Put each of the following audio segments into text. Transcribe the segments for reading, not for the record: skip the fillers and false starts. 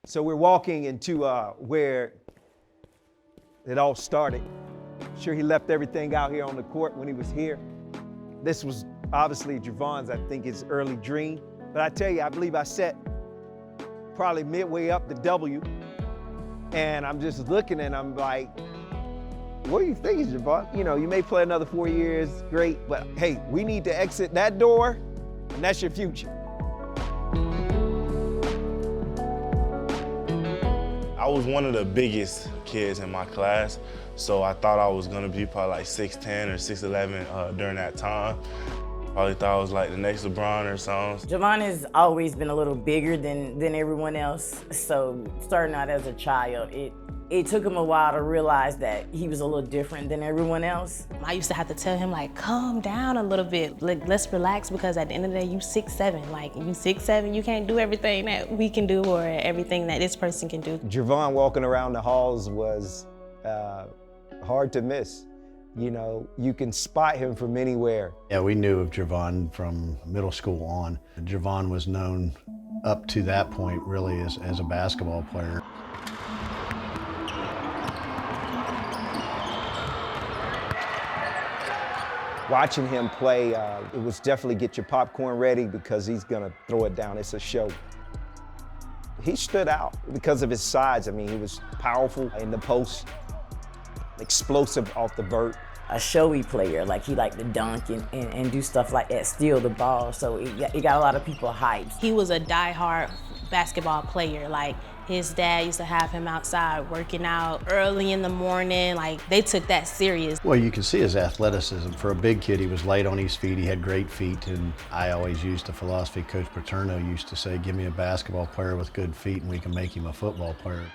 So we're walking into where it all started. Sure, he left everything out here on the court when he was here. This was obviously Gervon's, I think, his early dream. But I tell you, I believe I set probably midway up the W, and I'm just looking and I'm like, what do you think, Gervon? You know, you may play another 4 years, great, but hey, we need to exit that door, and that's your future. I was one of the biggest kids in my class, so I thought I was gonna be probably like 6'10 or 6'11 during that time. Probably thought I was like the next LeBron or something. Gervon has always been a little bigger than everyone else, so starting out as a child, it took him a while to realize that he was a little different than everyone else. I used to have to tell him, like, calm down a little bit. Like, let's relax, because at the end of the day, you 6'7". Like, you 6'7", you can't do everything that we can do or everything that this person can do. Gervon walking around the halls was hard to miss. You know, you can spot him from anywhere. Yeah, we knew of Gervon from middle school on. Gervon was known up to that point really as a basketball player. Watching him play, it was definitely get your popcorn ready because he's gonna throw it down. It's a show. He stood out because of his size. I mean, he was powerful in the post, explosive off the vert. A showy player, like he liked to dunk and do stuff like that, steal the ball, so it got a lot of people hyped. He was a diehard basketball player. Like, his dad used to have him outside working out early in the morning. Like, they took that serious. Well, you can see his athleticism. For a big kid, he was light on his feet. He had great feet, and I always used the philosophy Coach Paterno used to say, give me a basketball player with good feet and we can make him a football player.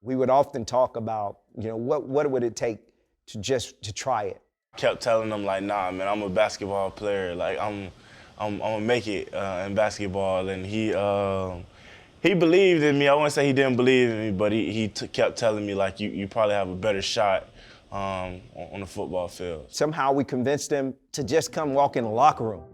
We would often talk about, you know, what would it take to try it? Kept telling him like, nah, man, I'm a basketball player. Like, I'm gonna make it in basketball. And he believed in me. I wouldn't say he didn't believe in me, but he kept telling me like, you probably have a better shot on the football field. Somehow we convinced him to just come walk in the locker room.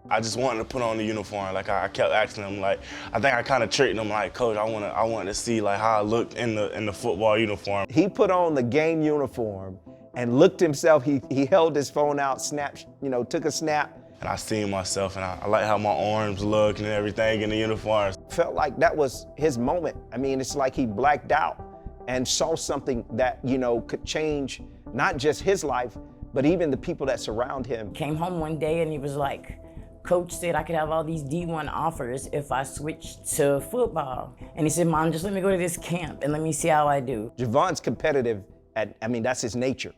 I just wanted to put on the uniform. Like, I kept asking him, like, I think I kind of tricked him, like, Coach, I wanted to see like how I looked in the football uniform. He put on the game uniform and looked himself. He held his phone out, snapped, you know, took a snap. And I seen myself, and I like how my arms look and everything in the uniform. Felt like that was his moment. I mean, it's like he blacked out and saw something that, you know, could change not just his life, but even the people that surround him. Came home one day and he was like, Coach said I could have all these D1 offers if I switched to football. And he said, Mom, just let me go to this camp and let me see how I do. Gervon's competitive, I mean, that's his nature.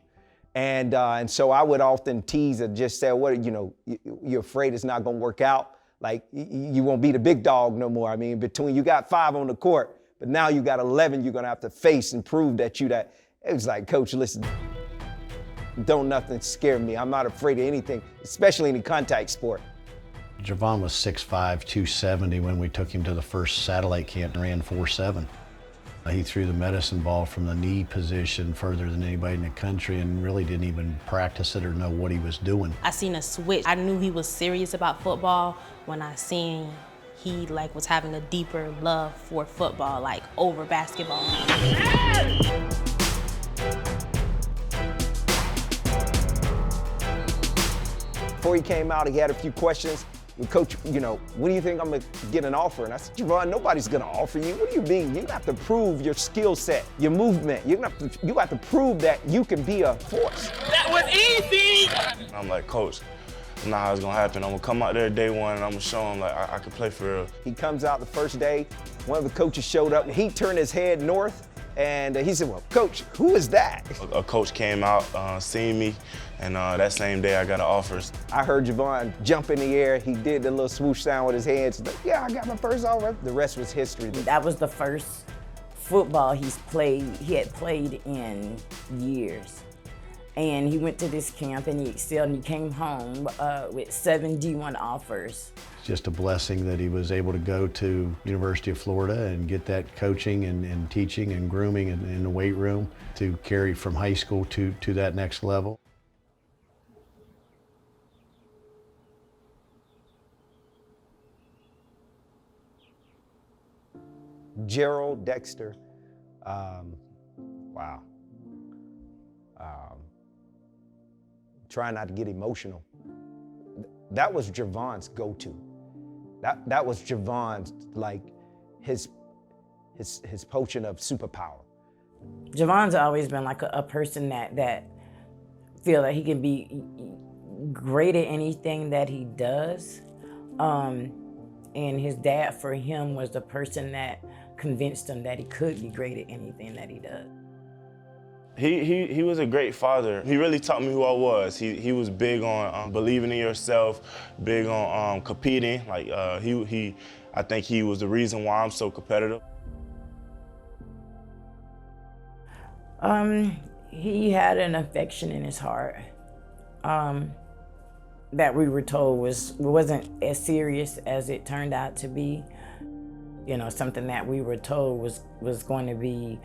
And so I would often tease and just say, what, you know, you're afraid it's not gonna work out? Like, you won't be the big dog no more. I mean, between you got 5 on the court, but now you got 11 you're gonna have to face and prove that that. It was like, Coach, listen, don't nothing scare me. I'm not afraid of anything, especially in a contact sport. Gervon was 6'5", 270 when we took him to the first satellite camp and ran 4'7". He threw the medicine ball from the knee position further than anybody in the country and really didn't even practice it or know what he was doing. I seen a switch. I knew he was serious about football when I seen he like was having a deeper love for football, like over basketball. Before he came out, he had a few questions. Coach, you know, what do you think I'm gonna get an offer? And I said, Gervon, nobody's gonna offer you. What do you mean? You have to prove your skill set, your movement. You have to prove that you can be a force. That was easy! I'm like, Coach, that's not how it's gonna happen. I'm gonna come out there day one and I'm gonna show him like I can play for real. He comes out the first day, one of the coaches showed up, he turned his head north, and he said, well, Coach, who is that? A coach came out, seen me, and that same day I got an offer. I heard Gervon jump in the air. He did the little swoosh sound with his hands. Like, yeah, I got my first offer. The rest was history. That was the first football he had played in years. And he went to this camp and he excelled and he came home with 7 D1 offers. It's just a blessing that he was able to go to University of Florida and get that coaching and teaching and grooming in the weight room to carry from high school to that next level. Gervon Dexter, wow. Try not to get emotional. That was Gervon's go-to. That was Gervon's, like, his potion of superpower. Gervon's always been like a person that feel that he can be great at anything that he does. And his dad, for him, was the person that convinced him that he could be great at anything that he does. He was a great father. He really taught me who I was. He was big on believing in yourself, big on competing. Like I think he was the reason why I'm so competitive. He had an affection in his heart that we were told wasn't as serious as it turned out to be. You know, something that we were told was going to be,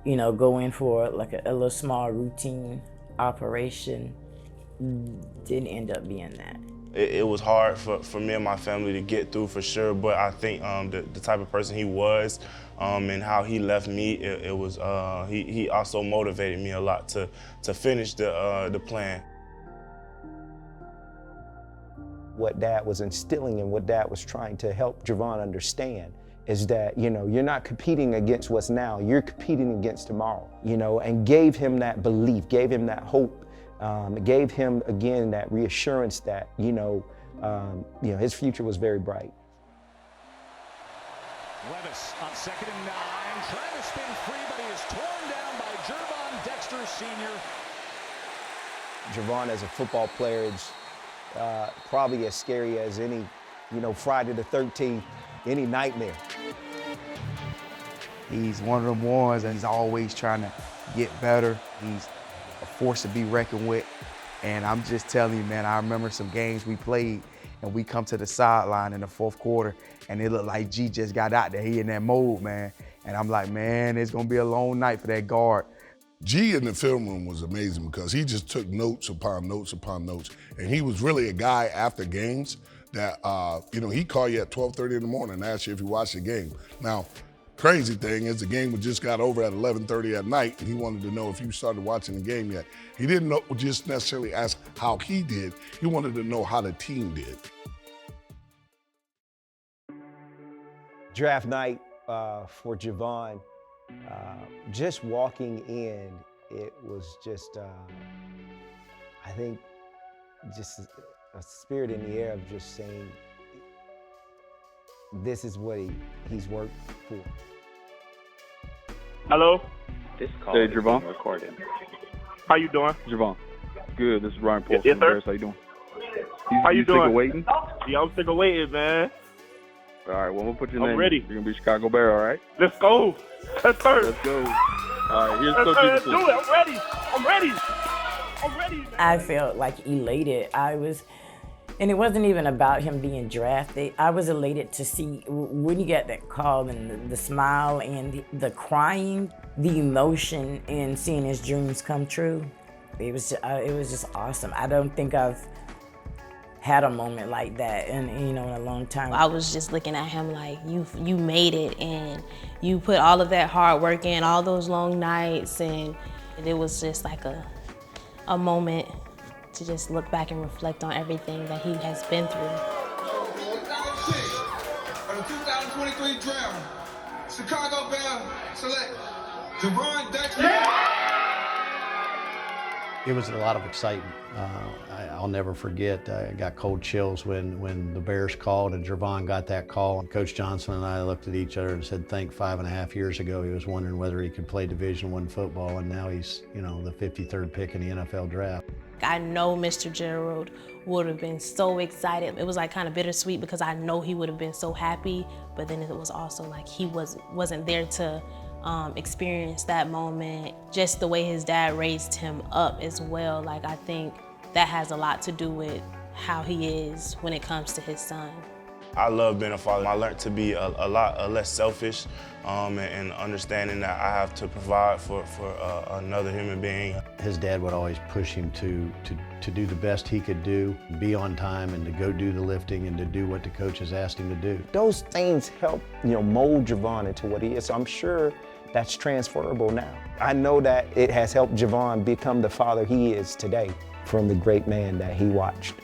you know, go in for like a little small routine operation. Didn't end up being that. It was hard for me and my family to get through, for sure, but I think the type of person he was and how he left me, he also motivated me a lot to finish the plan. What Dad was instilling and what Dad was trying to help Gervon understand is that, you know, you're not competing against what's now, you're competing against tomorrow, you know, and gave him that belief, gave him that hope, gave him, again, that reassurance that, you know, his future was very bright. Levis on 2nd and 9, trying to spin free, but he is torn down by Gervon Dexter Sr. Gervon, as a football player, is probably as scary as any, you know, Friday the 13th, any nightmare. He's one of them ones and he's always trying to get better. He's a force to be reckoned with. And I'm just telling you, man, I remember some games we played and we come to the sideline in the 4th quarter and it looked like G just got out there. He in that mode, man. And I'm like, man, it's gonna be a long night for that guard. G in the film room was amazing because he just took notes upon notes upon notes. And he was really a guy after games that, you know, he'd call you at 12:30 in the morning and ask you if you watched the game. Now, crazy thing is the game just got over at 11:30 at night and he wanted to know if you started watching the game yet. He didn't just necessarily ask how he did, he wanted to know how the team did. Draft night for Gervon, just walking in, it was just, I think, just a spirit in the air of just saying, this is what he's worked for. Hello? This call hey, is Gervon. being recorded. How you doing? Gervon. Good, this is Ryan Paul Yes, from sir. Bears. How you doing? How you doing? Sick of waiting? Yeah, I'm sick of waiting, man. All right, well, we'll put your I'm name. ready. You're going to be Chicago Bear, all right? Let's go. Let's go. Let's go. All right, here's Let's Coach let's Peterson. do it. I'm ready. I'm ready. I'm ready, man. I felt like elated. And it wasn't even about him being drafted. I was elated to see when you got that call and the smile and the crying, the emotion, and seeing his dreams come true. It was just awesome. I don't think I've had a moment like that in a long time. I was just looking at him like, you made it, and you put all of that hard work in, all those long nights, and it was just like a moment to just look back and reflect on everything that he has been through. On the 2023 draft, Chicago Bears select Gervon Dexter. It was a lot of excitement. I'll never forget, I got cold chills when the Bears called and Gervon got that call. And Coach Johnson and I looked at each other and said, think 5.5 years ago he was wondering whether he could play Division I football, and now he's, you know, the 53rd pick in the NFL draft. I know Mr. Gerald would have been so excited. It was like kind of bittersweet because I know he would have been so happy, but then it was also like he wasn't there to experience that moment. Just the way his dad raised him up as well. Like, I think that has a lot to do with how he is when it comes to his son. I love being a father. I learned to be a lot less selfish and understanding that I have to provide for another human being. His dad would always push him to do the best he could do, be on time, and to go do the lifting and to do what the coaches asked him to do. Those things help, mold Gervon into what he is. So I'm sure that's transferable now. I know that it has helped Gervon become the father he is today from the great man that he watched.